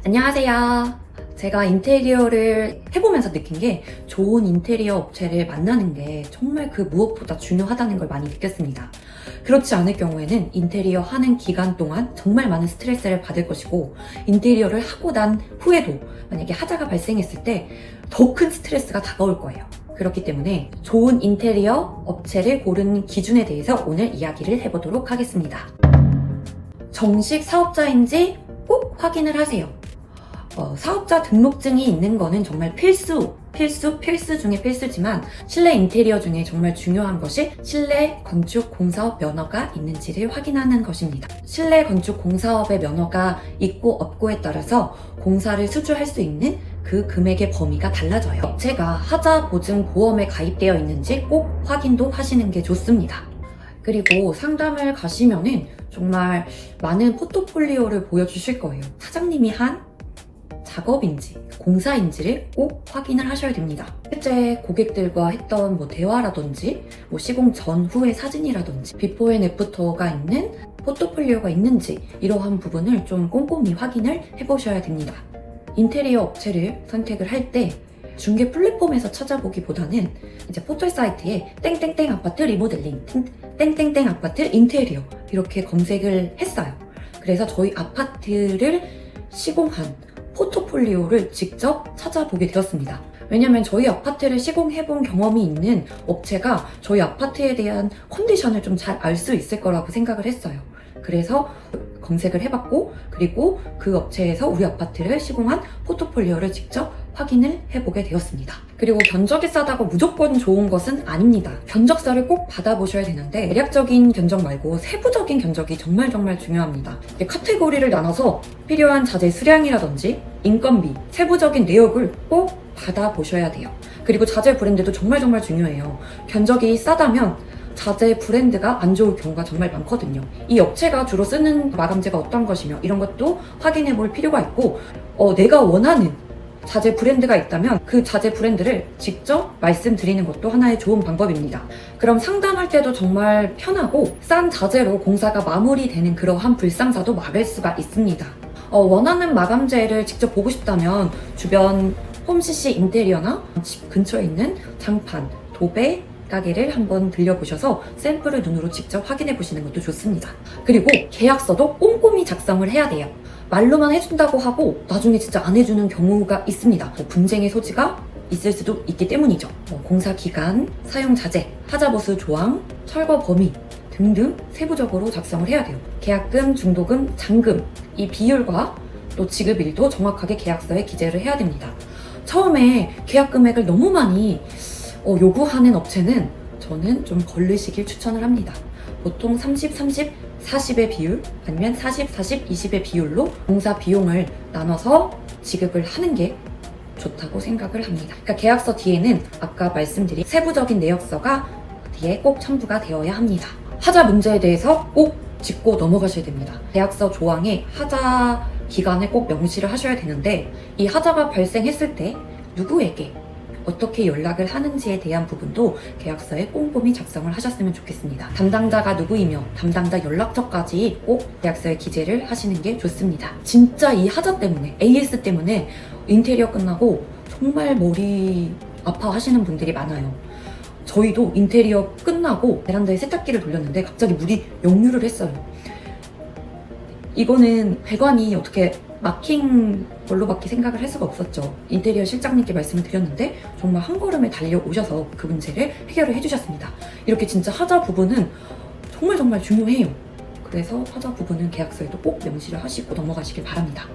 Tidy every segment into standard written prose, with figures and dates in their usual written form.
안녕하세요. 제가 인테리어를 해보면서 느낀 게 좋은 인테리어 업체를 만나는 게 정말 그 무엇보다 중요하다는 걸 많이 느꼈습니다. 그렇지 않을 경우에는 인테리어 하는 기간 동안 정말 많은 스트레스를 받을 것이고, 인테리어를 하고 난 후에도 만약에 하자가 발생했을 때 더 큰 스트레스가 다가올 거예요. 그렇기 때문에 좋은 인테리어 업체를 고르는 기준에 대해서 오늘 이야기를 해보도록 하겠습니다. 정식 사업자인지 꼭 확인을 하세요. 사업자 등록증이 있는 거는 정말 필수 중에 필수지만, 실내 인테리어 중에 정말 중요한 것이 실내 건축 공사업 면허가 있는지를 확인하는 것입니다. 실내 건축 공사업의 면허가 있고 없고에 따라서 공사를 수주할 수 있는 그 금액의 범위가 달라져요. 업체가 하자 보증 보험에 가입되어 있는지 꼭 확인도 하시는 게 좋습니다. 그리고 상담을 가시면은 정말 많은 포트폴리오를 보여주실 거예요. 사장님이 한 작업인지 공사인지를 꼭 확인을 하셔야 됩니다. 실제 고객들과 했던 대화라든지 시공 전후의 사진이라든지 비포 앤 애프터가 있는 포트폴리오가 있는지, 이러한 부분을 좀 꼼꼼히 확인을 해보셔야 됩니다. 인테리어 업체를 선택을 할 때 중개 플랫폼에서 찾아보기보다는 이제 포털 사이트에 땡땡땡 아파트 리모델링, 땡땡땡 아파트 인테리어 이렇게 검색을 했어요. 그래서 저희 아파트를 시공한 포트폴리오를 직접 찾아보게 되었습니다. 왜냐면 저희 아파트를 시공해본 경험이 있는 업체가 저희 아파트에 대한 컨디션을 좀 잘 알 수 있을 거라고 생각을 했어요. 그래서 검색을 해봤고, 그리고 그 업체에서 우리 아파트를 시공한 포트폴리오를 직접 확인을 해보게 되었습니다. 그리고 견적이 싸다고 무조건 좋은 것은 아닙니다. 견적서를 꼭 받아보셔야 되는데, 대략적인 견적 말고 세부적인 견적이 정말 중요합니다. 카테고리를 나눠서 필요한 자재 수량이라든지 인건비, 세부적인 내역을 꼭 받아보셔야 돼요. 그리고 자재 브랜드도 정말 중요해요. 견적이 싸다면 자재 브랜드가 안 좋을 경우가 정말 많거든요. 이 업체가 주로 쓰는 마감재가 어떤 것이며 이런 것도 확인해 볼 필요가 있고, 내가 원하는 자재 브랜드가 있다면 그 자재 브랜드를 직접 말씀드리는 것도 하나의 좋은 방법입니다. 그럼 상담할 때도 정말 편하고 싼 자재로 공사가 마무리되는 그러한 불상사도 막을 수가 있습니다. 원하는 마감재를 직접 보고 싶다면 주변 홈CC 인테리어나 집 근처에 있는 장판, 도배 가게를 한번 들려보셔서 샘플을 눈으로 직접 확인해 보시는 것도 좋습니다. 그리고 계약서도 꼼꼼히 작성을 해야 돼요. 말로만 해준다고 하고 나중에 진짜 안 해주는 경우가 있습니다. 분쟁의 소지가 있을 수도 있기 때문이죠. 공사 기간, 사용 자재, 하자보수 조항, 철거 범위 등등 세부적으로 작성을 해야 돼요. 계약금, 중도금, 잔금, 이 비율과 또 지급일도 정확하게 계약서에 기재를 해야 됩니다. 처음에 계약 금액을 너무 많이 요구하는 업체는 저는 좀 걸르시길 추천을 합니다. 보통 30, 30, 40의 비율, 아니면 40, 40, 20의 비율로 공사 비용을 나눠서 지급을 하는 게 좋다고 생각을 합니다. 그러니까 계약서 뒤에는 아까 말씀드린 세부적인 내역서가 뒤에 꼭 첨부가 되어야 합니다. 하자 문제에 대해서 꼭 짚고 넘어가셔야 됩니다. 계약서 조항에 하자 기간을 꼭 명시를 하셔야 되는데, 이 하자가 발생했을 때 누구에게 어떻게 연락을 하는지에 대한 부분도 계약서에 꼼꼼히 작성을 하셨으면 좋겠습니다. 담당자가 누구이며 담당자 연락처까지 꼭 계약서에 기재를 하시는 게 좋습니다. 진짜 이 하자 때문에, AS 때문에 인테리어 끝나고 정말 머리 아파하시는 분들이 많아요. 저희도 인테리어 끝나고 베란다에 세탁기를 돌렸는데 갑자기 물이 역류를 했어요. 이거는 배관이 어떻게 막힌 걸로밖에 생각을 할 수가 없었죠. 인테리어 실장님께 말씀을 드렸는데 정말 한 걸음에 달려오셔서 그 문제를 해결을 해주셨습니다. 이렇게 진짜 하자 부분은 정말 중요해요. 그래서 하자 부분은 계약서에도 꼭 명시를 하시고 넘어가시길 바랍니다.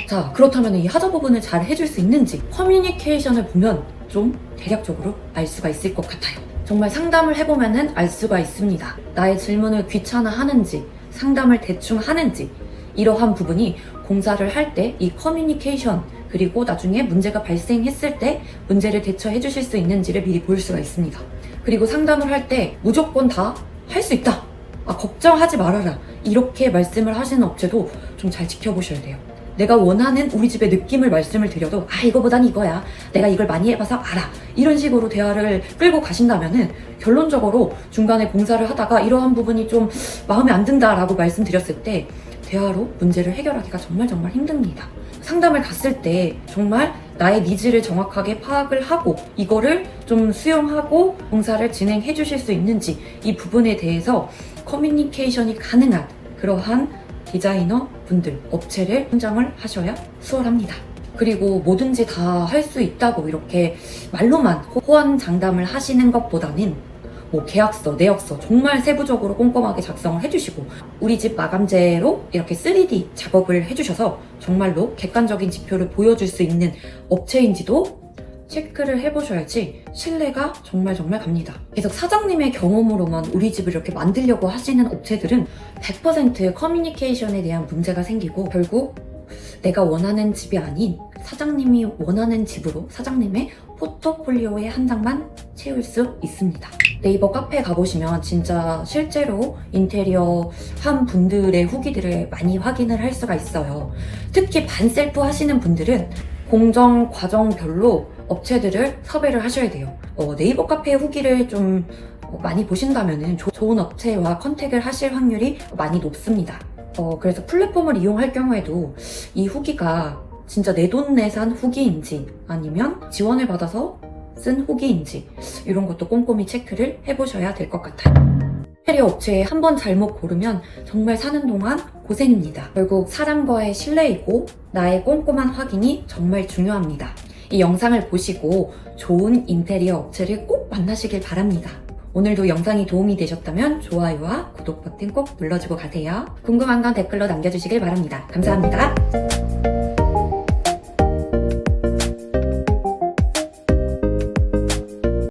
자, 그렇다면 이 하자 부분을 잘 해줄 수 있는지 커뮤니케이션을 보면 좀 대략적으로 알 수가 있을 것 같아요. 정말 상담을 해보면은 알 수가 있습니다. 나의 질문을 귀찮아하는지, 상담을 대충 하는지, 이러한 부분이 공사를 할 때 이 커뮤니케이션, 그리고 나중에 문제가 발생했을 때 문제를 대처해 주실 수 있는지를 미리 볼 수가 있습니다. 그리고 상담을 할 때 무조건 다 할 수 있다, 걱정하지 말아라, 이렇게 말씀을 하시는 업체도 좀 잘 지켜보셔야 돼요. 내가 원하는 우리 집의 느낌을 말씀을 드려도 이거보단 이거야, 내가 이걸 많이 해봐서 알아, 이런 식으로 대화를 끌고 가신다면은 결론적으로 중간에 공사를 하다가 이러한 부분이 좀 마음에 안 든다라고 말씀드렸을 때 대화로 문제를 해결하기가 정말 힘듭니다. 상담을 갔을 때 정말 나의 니즈를 정확하게 파악을 하고 이거를 좀 수용하고 봉사를 진행해 주실 수 있는지 이 부분에 대해서 커뮤니케이션이 가능한 그러한 디자이너 분들, 업체를 선정을 하셔야 수월합니다. 그리고 뭐든지 다 할 수 있다고 이렇게 말로만 호언장담을 하시는 것보다는 뭐 계약서, 내역서 정말 세부적으로 꼼꼼하게 작성을 해주시고 우리 집 마감재로 이렇게 3D 작업을 해주셔서 정말로 객관적인 지표를 보여줄 수 있는 업체인지도 체크를 해보셔야지 신뢰가 정말 갑니다. 계속 사장님의 경험으로만 우리 집을 이렇게 만들려고 하시는 업체들은 100% 커뮤니케이션에 대한 문제가 생기고 결국 내가 원하는 집이 아닌 사장님이 원하는 집으로 사장님의 포트폴리오에 한 장만 채울 수 있습니다. 네이버 카페에 가보시면 진짜 실제로 인테리어 한 분들의 후기들을 많이 확인을 할 수가 있어요. 특히 반셀프 하시는 분들은 공정 과정별로 업체들을 섭외를 하셔야 돼요. 네이버 카페 후기를 좀 많이 보신다면 좋은 업체와 컨택을 하실 확률이 많이 높습니다. 그래서 플랫폼을 이용할 경우에도 이 후기가 진짜 내돈내산 후기인지 아니면 지원을 받아서 쓴 후기인지 이런 것도 꼼꼼히 체크를 해보셔야 될 것 같아요. 인테리어 업체에 한 번 잘못 고르면 정말 사는 동안 고생입니다. 결국 사람과의 신뢰이고 나의 꼼꼼한 확인이 정말 중요합니다. 이 영상을 보시고 좋은 인테리어 업체를 꼭 만나시길 바랍니다. 오늘도 영상이 도움이 되셨다면 좋아요와 구독 버튼 꼭 눌러주고 가세요. 궁금한 건 댓글로 남겨주시길 바랍니다. 감사합니다.